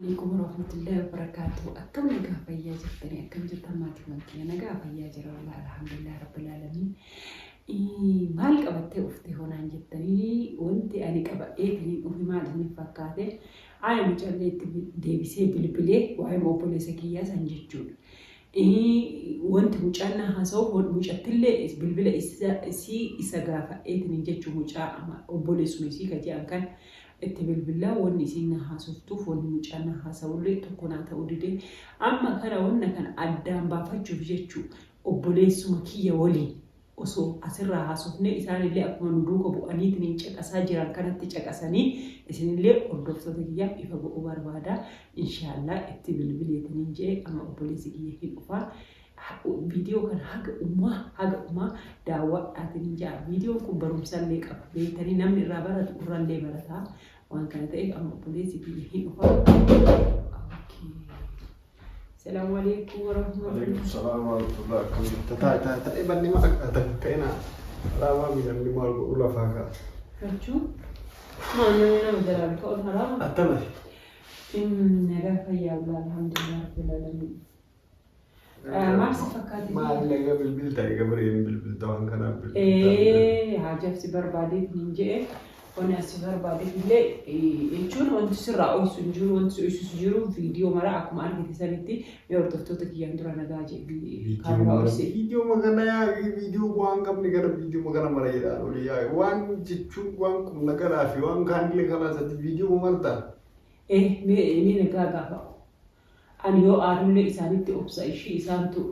عليكم ورحمة الله وبركاته. أكم نجا فيا جتني أكم جت ما تمنتي نجا فيا جرا والله الحمد لله رب العالمين. مالك أبتة أفتي هنا جتني وأنت أنا كبأتني وفي ما لهني فكاته أنا مجرد ديبسي بالبلي وأنا مو بوليسكية سنجتون. وأنت مجرنا هسوا مجرتلي بالبلي إسقافة إتني جتشو مجرا وبوليس مسي كجان كان اتبل بالله ونسينا حاسفتوف ونمجانا حاسولي تكونا تودي أما كان ونا كان أدام بافتشو فيجتشو وبوليس مكية ولي وسو أسرع حاسفني إسان اللي أكون ندوك أبو أنيت نيجك أساجران كانت تجك أساني إسان اللي أردف صدقيا يفقو أباربادا إن شاء الله اتبل بالله تنيجي أما وبوليس يهين أفا فيديو كان حق أمة دعوة أتنجا فيديو كم برمسان لك بيتني نمني رابرة قران لي برتا وان كانت أما بوليس يهين أفا. السلام عليكم ورحمة الله. عليكم السلام ورحمة الله. تا إبني ما كأنا لا ما بيجي ما أقول فاكا. كرشو ما أنا بدرا بقول هلا. أتمنى. نرفع يا الله الحمد لله رب العالمين. ما سفكاتي. ما لقى بالبلد أي قبرين بالبلد وان كان بالبلد. حاجة سبر بعدين نيجي وانا سبر بعدين ليه يجون وانت سرّا أو سنجور وانت سجورو فيديو مرة أكو ما أعرف تسالتي يورتفتوتك يندرا نجاجي بكاميرا أوسي. فيديو مكاننا يا فيديو وان كم نكرا فيديو مكاننا مرة يدا وليا وان جتشو وان كم نكرا في وان كان لي خلاص فيديو مرتا. مين نكاغا أنا يو أرمي إسانتي أبص إشي إسانتو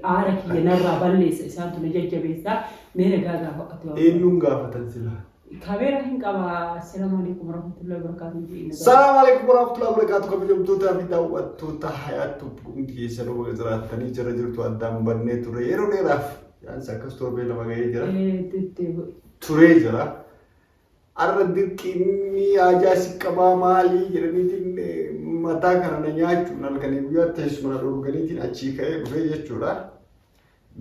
أعرف ينرى بالناس إسانتو نجاج بيسا مين نكاغا فقط. نونغا فتنسلا. كبيرة هنك السلام عليكم ورحمة الله وبركاته. السلام عليكم ورحمة الله وبركاته. كم يوم توتا في دعوة توتا حياة تبكم كيسنا وجزرات تاني جرجر تو أدم بني تريرو نيراف يعني سكستور بيلا ما جاي جرا تريجرا أردت كني أجاسي كبا مالي جرني تين متا كنا نياچو نالكني بيا تيسمنا روغني تين أشيكه بيجي چورا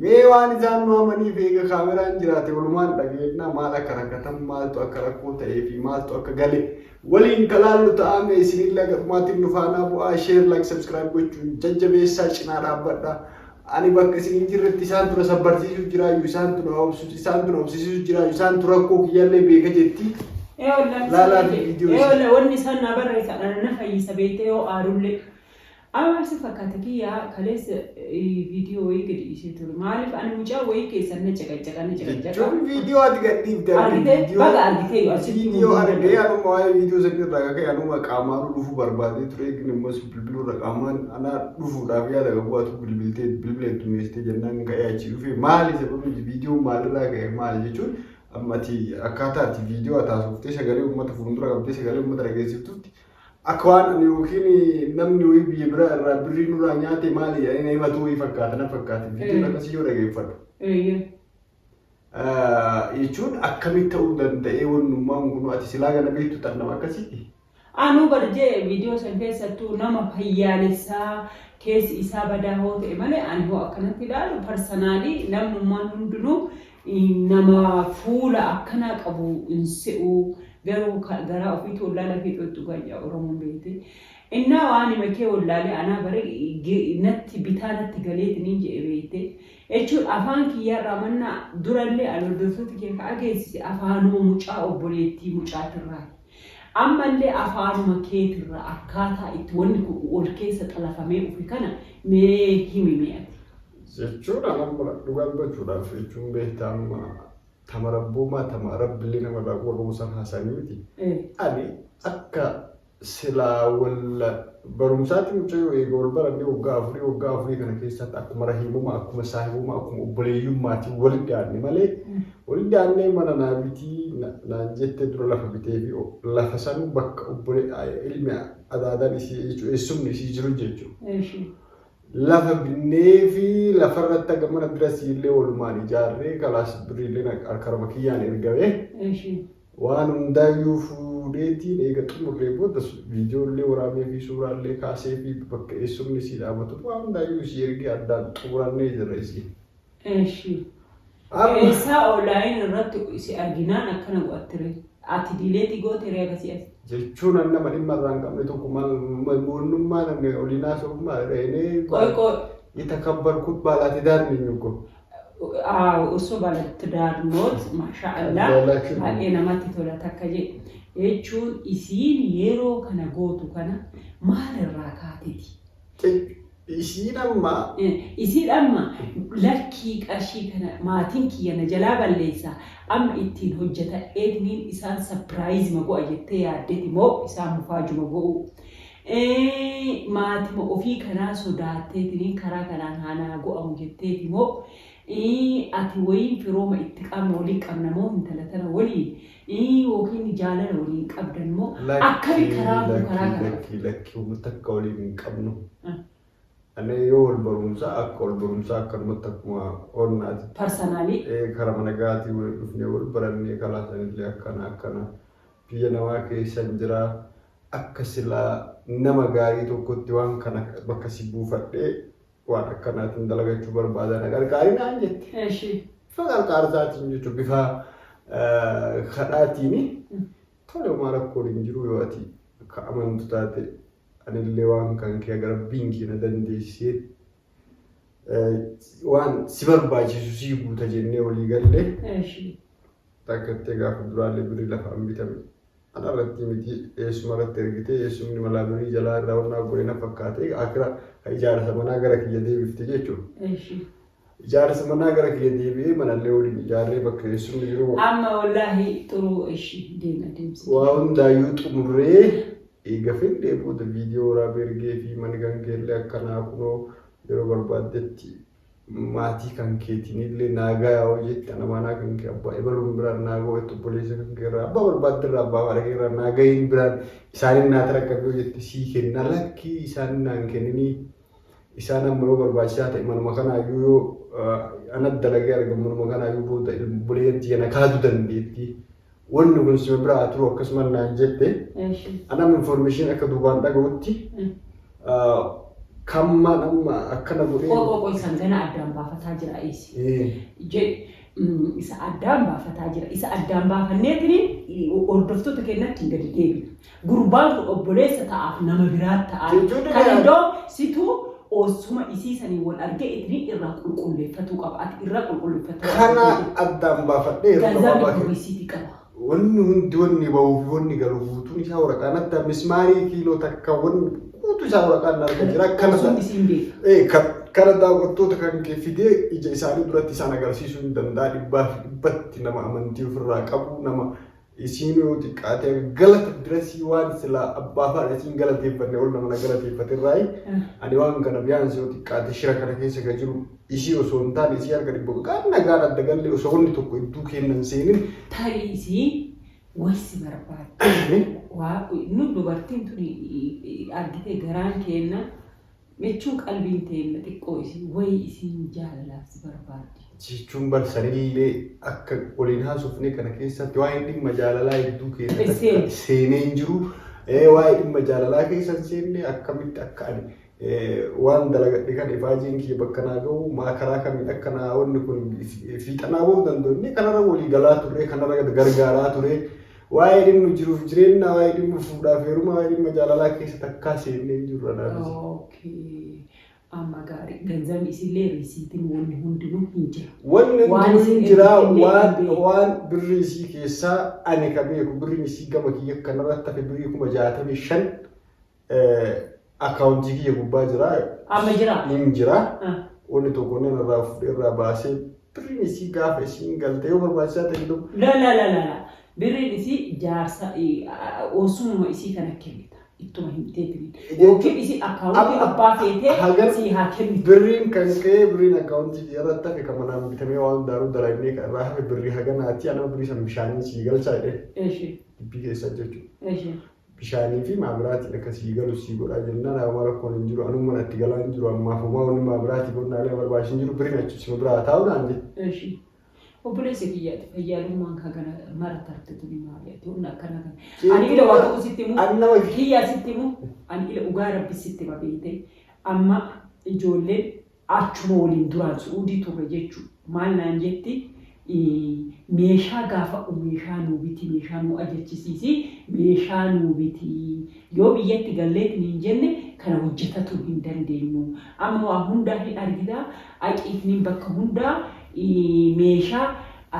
मेवानी जानना मनी बेगा कामेरा इंजराते वलुमान लगे ना माला करकतम माल तो अकरकोता एफी माल तो अकगले वली इनकलाल तो आमे इसलिए लगा मातिम नुफाना बो शेयर लाइक सब्सक्राइब को जज्जबे सचना राबड़ा ani bakka isin jirretti isaan tura sabbarsiisuu jira isaan tura obsisiisuu jira isaan tura koo kiyyalle beeka jetti la video wanni isaan na barreessa dhanna fayyisa beete yoo aarulle أول صفة كاتكية خلاص فيديو ويجري يصير ما أعرف أنا مجا ويجي سنة جكا شوف فيديو أتقدم ده فيديو بقى أرجع فيديو أرجع أنا ما هي فيديو سكر رجع أنا ما كامارو لفو بربادي ترى إني مس بلبلو رقمان أنا لفو رافيا ده قبوا تو بلبلت تمشي جنان كأي شيء في مالي سبب فيديو مالي رجع مالي جون أما تي أكاتا تي فيديو أتاسوف تشغله وما تفهمون رقم تشغله وما ترجع سيفتوت أكوان يوكيني نمني ويبي برا برينو رانياتي مالي يعني ما توي فكات أنا فكات فيديو نكسي يورا جيفر. يجون أكمل تودن تأيون نمام كنوا أتسلاغ نبي تطلع ما كسي. أنا برجع فيديو سنفيس ساتو نما بحيالسا كيس إسابة ده هو تأمله أنا هو أكنت تدار personally نم نمان هندنو نما فولا أكنك أبو إنسئو garuu garaa ofiitu wallala fi dhottu gayya oromoon beete innaa waan makee wallaale anaa bare natti bitaa natti galeetiniin jedhe beete jechuun afaan kiyyaarraa manna durallee alordoftooti kee ka ageessise afaanuma mucaa obboleettii mucaatirraa ammallee afaanuma keetirraa akkaataa itti wanni wal keessa xalafamee ufi kana mee himi me'ati jechuun amma dhugaan bachuudhaaf jechuun beektaamuma tamarabuma tamarab lina ma baqwa rusan hasaniti ani akka sila wala barumsati mucayo e gol barani uga afri kana keessa akuma rahimuma akuma sahibuma akuma ubleyuma ti walidani male walidani mana na biti na jette duro la fabite bi la fasanu bak ubule ilmi adadan isi isumni si jiru jechu lafa bineefi lafa irratti agamana biras illee walumaan ijaarree kalaas birillee harkarama kiyyaan ergabe waan hundaayyuu fuudheetiin eega xumurree booda viidiyoollee waraabee fi suuraallee kaasee fi bakka eessumni si dhaabatu waan hundaayyuu si ergee addaan xumurannee jira isii. Eessaa onlaayin irratti si arginaan akkana go'attire ati diileetii goote reega si as. jechuun nama dhimma irraa hin qabne tokko mootummaa namni oliinaa soofuma reenee يتكبر كتب على تدار منكم. وصوب على تدار موت ما شاء الله. أنا ما تطلع تكجي. يجون يسين يرو كنا قوتو كنا ما للراكاتي. يسين أما. يسين أما لكي أشي كنا ما تنكي أنا جلاب الليسا أم إتين هجتا إدنين إسان سبرايز مغو أجتي عدتي مو إسان مفاجو مغو. maatima ofii kanaa sodaatteetiniin karaa kanaan haanaa go'amu jetteetimoo ati wayiin firooma itti qabna waliin qabna moo intala tana waliin yookiin jaalala waliin qabdan moo akkami karaa lakki uummata akka waliin hin qabnu. Ani yoo wal barumsaa akkanumatti akkuma oolnaati. Parsanaalii. Karaa mana gaatii dhufnee wal barannee kalaasanillee akkana biyya namaa keessan jira. Akka silaa nama gaarii tokkotti waan kana bakka si buufadhee waan akkanaatiin dalagachuu barbaadan gargaarii naan jette. Gargaarsaatiin jechuun bifa kadhaatiin tole maal akka waliin jiru yoo ati akka amantu taate anillee waan kan kee gara biinkii na dandeessee waan si barbaachisu si guuta jennee walii gallee takkattee gaafa duraallee birii lafaan bitame. Ana irratti miti eessuma irratti ergitee eessumni malaabirii jalaa irraa wannaa godhina fakkaatee akira ijaarsa manaa gara kiyya deebifte jechuudha. Ijaarsa manaa gara kiyya deebi'ee manallee waliin ijaarree bakka eessumni jiru. Amma wallaahi xuruu deema deemsite. Waa hundaayyuu xumurree eega fedhee booda viidiyoo waraabee ergee fi manni kan keellee akkanaa kunoo yeroo barbaaddetti maatii kan keetinillee naagaa yoo jette ana manaa kan kee abbaa ebaluun biraan naagaa waytu obboleessa kan kee irraa abbaa barbaaddirraa abbaa waraqee irraa naagayin biraan isaanin naa tarakkabee yoo jette sii kenna lakkii isaanin naan kenninii isaan amma yoo barbaachisaa ta'e manuma kanaayyuu yoo ana dalagee argamu manuma kanaayyuu booda obboleetti yana kaatu dandeetti. Wanni kun sima biraa turu akkasuma naan jette anam information akka duubaan dhaga'utti kamma nama akkana godhee qoqoqoo isaan gana addaan baafataa jira isa addaan baafataa jira isa addaan baafanneetiniin hordoftoota keenyatti hin gadi deebina gurbaan kun obboleessa ta'aaf nama biraatti ta'aa kan iddoo situu osuma isiisanii wal argee ittiin irraa qulqulleeffatuu qaba ati irraa qulqulleeffatuu kana addaan baafadhee ganzabni poolisiitii qaba. Wanni hundi wanni ba'uuf wanni galu guutuun isaa waraqaan adda mismaarii kiiloo takka wanni guutuu isaa waraqaan argaa jira kana daawwattoota kan kee fidee ija isaanii duratti isaan agarsiisuu hin danda'a dhibbatti nama amantii ofirraa qabu nama isiin yoo xiqqaatee galata birasii waan sila abbaa faadha isiin galateeffanne ol nama galateeffate irraayi ani waan kana biyyaansi yoo xiqqaate shira kana keessa kan jiru ishii osoo hin taane ishii harka dhibba qaan nagaan adda gallee osoo wanni tokko iddoo kennan seenin tarii waysi barbaade nu dubartiin tuni argitee garaan kenna jechuun qalbiin teenya xiqqoo isii wayi isiin jaalalaaf si barbaadde. Jechuun barsanillee akka waliin haasofne kana keessatti waa'ee dhimma jaalalaa hedduu keessatti seenee hin jiru. Waa'ee dhimma jaalalaa keessatti seenne akkamitti akka ani waan dalagadhe kan ifaajiin kiyya bakka naa gahu karaa kamiin akka naa wanni kun fiixanaa bahuu danda'u inni kanarra walii galaa ture kanarra gargaaraa ture. Waa'ee dhimma jiruuf jireenya waa'ee dhimma fuudhaaf heerumaa waa'ee dhimma jaalalaa keessatti akka seennee hin jirru anaafis. Amma gaarii ganzabni isillee riisiitiin wanni hundinuu hin jira. Wanni hundinuu hin jira waan birri isii keessaa ani ka beeku birri isii gama kiyya kanarratti hafe birrii 65,000 akkaawuntii kiyya gubbaa jira. Amma jira. Hin jira. Wanni tokko irraa baasee birri isii gaafa isiin galtee yoo barbaachisaa ta'e iddoo. La. Birri isii jaarsa osumuma isii kana kennita. Ittuma hin teetini. Yookiin isii akkaawuntii abbaa feetee si haa kennitu. Birriin kan ka'ee birriin akkaawuntii irratti hafe kan manaan bitamee waan daaruu dalagnee kan irraa hafe birrii haganaatti anama birrii san bishaanii sii galchaa jedhee. Dubbii keessa jechuudha. Bishaanii fi maabiraatiin akka sii galu sii godhaa jennaan nama rakkoon hin jiru anuma natti galaa hin jiru ammaaf homaa wanni maabiraatii godhaalee barbaachisu hin jiru birriin achi biraa taa'u naan jedhe. Obboleessa kiyyaatti fayyadamummaan kan kana mara tartiitu ni maali'atu humna akkana kana. Ani ila waa tokko sitti himu kiyyaa sitti himu ani ila dhugaa rabbi sitti babeete amma ijoolleen achuma waliin duraan suudii turre jechuudha. Maal naan jetti meeshaa gaafa meeshaa nuu biti meeshaa nuu ajachisiisi meeshaa nuu biti yoo biyyatti galleetiin hin jenne kana hojjetatu hin dandeenyu amma waa hundaa hin argita aqiifniin bakka hundaa meeshaa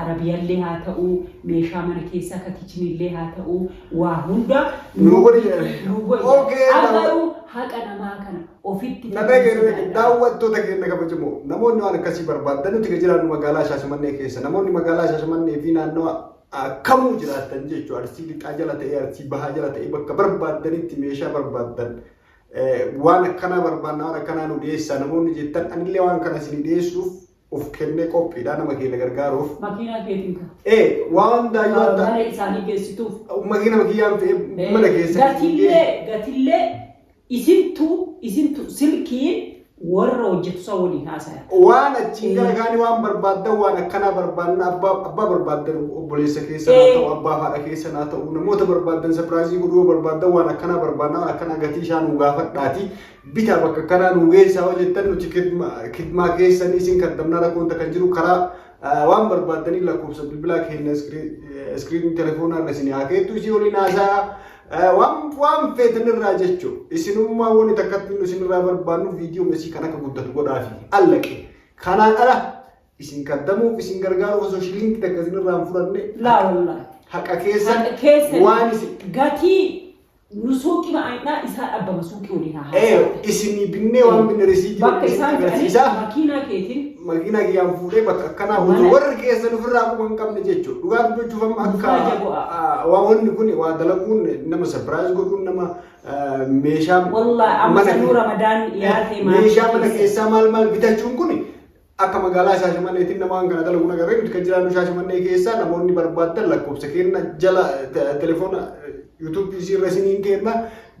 Arabiyallee haa ta'u meeshaa mana keessaa ka kichinillee haa ta'u waa hunda nu godhe agaruu haqa namaa kana ofitti daawwattoota keenya kabajamoo namoonni waan akkasii barbaadan nuti jiraannu magaalaa Shaashimannee keessa namoonni magaalaa Shaashimannee fi naannoo kamuu jiraatan jechuudha arsii lixaa jala ta'e arsii bahaa jala ta'e bakka barbaadanitti meeshaa barbaadan waan akkanaa barbaadna waan akkanaa nu dhiyeessaa namoonni jettan anillee waan kana isin dhiyeessuuf of kenne qophiidha nama keenya gargaaruuf. Makiinaa keetiin kan. Waan daa'imman mana isaanii geessituuf. Makiina kiyyaan fe'ee mana keessa. Gatillee isintu silkiin warra hojjetu isa waliin haasaya. Waan achiin gara kaanii waan barbaadan waan akkanaa barbaadna abbaa barbaadan obboleessa keessa naa ta'u abbaa haadha keessa naa ta'u namoota barbaadan sapiraayizii godhuu barbaadan waan akkanaa barbaadna waan akkanaa gatii isaa nuu gaafadhaati. Bitaa bakka kanaa nuu geessaa hojjettan nuti kidmaa keessanii isin kaddamnaa rakkoonta kan jiru karaa waan barbaadanii lakkoofsa bilbilaa keenya iskiriinii telefoonaa irra isin haa keettu isii waliin haasaa waan feetanirraa jechuun isinummaa wanti takkatti nu isinirraa barbaadnu viidiyoo mesii kan akka guddatu godhaafi allaqe kanaan ala isin kaddamuuf isin gargaaruuf osoo shiliinki takka isinirraa hin fudhanne haqa keessan waan isin gatii nusuuqi ma'aadhaa isaa dhabbama suuqii waliin haa isinii binnee waan binne risiitii bakka isaan agarsiisaa makiinaa keetiin makiinaa kiyyaan fuudhee bakka akkanaa hojii warri keessan ofirraa quba hin qabne jechuudha dhugaa dubbachuuf amma akka wanni kun waa dalaguun nama sapiraayiz godhuun nama meeshaa meeshaa mana keessaa maal bitachuun kun akka magaalaa Shaashimanneetiin nama waan kana dalaguun agarree nuti kan jiraannu Shaashimannee keessaa namoonni barbaadan lakkoofsa keenya jala telefoona YouTube isirra isiniin kenna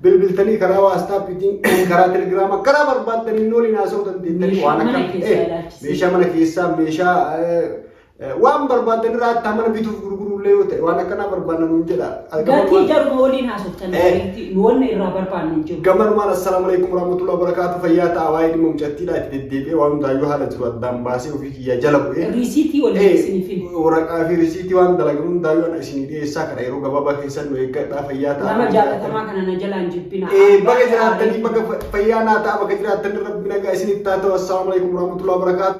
bilbiltanii karaa WhatsAppiitiin karaa Telegram karaa barbaadaniin waliin haasa'uu dandeettanii waan akka meeshaa mana keessaa meeshaa waan barbaadan irraa hatta mana bituuf gurgurullee yoo ta'e waan akkanaa barbaadna nuun jedha. Gatii jaruma waliin haasoftan wanni irraa barbaadnu hin jiru. Gammanumaan assalaamu alaikum warahmatullahi wabarakatuh fayyaa ta'aa waa'ee dhimma mucattiidha itti deddeebi'ee waan hundaayyuu haala jiru addaan baasee ofii kiyya jala bu'ee. Risiitii waliin isiniif. Waraqaa fi risiitii waan dalagan hundaayyuu isinii dhiyeessaa kana yeroo gabaabaa keessan nu eeggadhaa fayyaa ta'aa. Nama jaalatamaa kana na jalaan jibbina. Bakka jiraattanii bakka fayyaa naa ta'a bakka jiraattanii rabbi nagaa isinitti haa ta'u assalaamu alaikum warahmatullahi wabarakatuh.